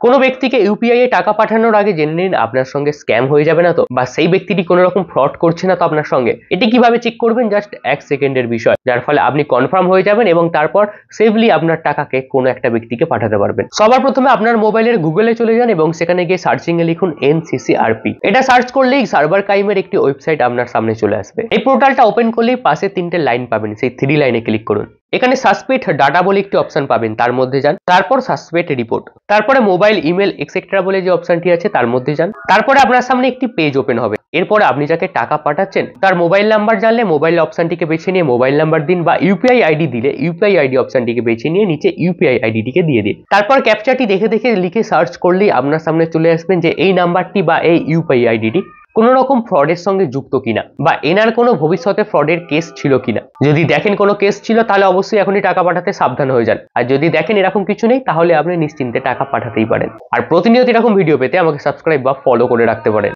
কোনো ব্যক্তিকে ইউপিআই এ টাকা পাঠানোর আগে জেনে নিন আপনার সঙ্গে স্ক্যাম হয়ে যাবে না তো, বা সেই ব্যক্তিটি কোনো রকম ফ্রড করছে না তো আপনার সঙ্গে। এটি কিভাবে চেক করবেন? জাস্ট 1 সেকেন্ডের বিষয়, যার ফলে আপনি কনফার্ম হয়ে যাবেন এবং তারপর সেফলি আপনার টাকাকে কোনো একটা ব্যক্তিকে পাঠাতে পারবেন। সবার প্রথমে আপনার মোবাইলের গুগলে চলে যান এবং সেখানে গিয়ে সার্চিং এ লিখুন NCCRP। এটা সার্চ করলেই সার্ভার ক্রাইমের একটি ওয়েবসাইট আপনার সামনে চলে আসবে। এই পোর্টালটা ওপেন করলেই পাশে 3টে লাইন পাবেন, সেই 3 লাইনে ক্লিক করুন। এখানে সাসপেক্ট ডাটা বলে একটি অপশন পাবেন, তার মধ্যে যান। তারপর সাসপেক্ট রিপোর্ট, তারপরে মোবাইল, ইমেল এক্সেট্রা বলে যে অপশনটি আছে তার মধ্যে যান। তারপরে আপনার সামনে একটি পেজ ওপেন হবে। এরপরে আপনি যাকে টাকা পাঠাচ্ছেন তার মোবাইল নাম্বার জানলে মোবাইল অপশনটিকে বেছে নিয়ে মোবাইল নাম্বার দিন, বা ইউপিআই আইডি দিলে ইউপিআই আইডি অপশনটিকে বেছে নিয়ে নিচে ইউপিআই আইডিটিকে দিয়ে দিন। তারপর ক্যাপচাটি দেখে দেখে লিখে সার্চ করলেই আপনার সামনে চলে আসবেন যে এই নাম্বারটি বা এই ইউপিআই আইডিটি কোনো রকম ফ্রডের সঙ্গে যুক্ত কিনা, বা এনার কোনো ভবিষ্যতে ফ্রডের কেস ছিল কিনা। যদি দেখেন কোনো কেস ছিল তাহলে অবশ্যই এখনই টাকা পাঠাতে সাবধান হয়ে যান, আর যদি দেখেন এরকম কিছু নেই তাহলে আপনি নিশ্চিন্তে টাকা পাঠাতেই পারেন। আর প্রতিনিয়ত এরকম ভিডিও পেতে আমাকে সাবস্ক্রাইব বা ফলো করে রাখতে পারেন।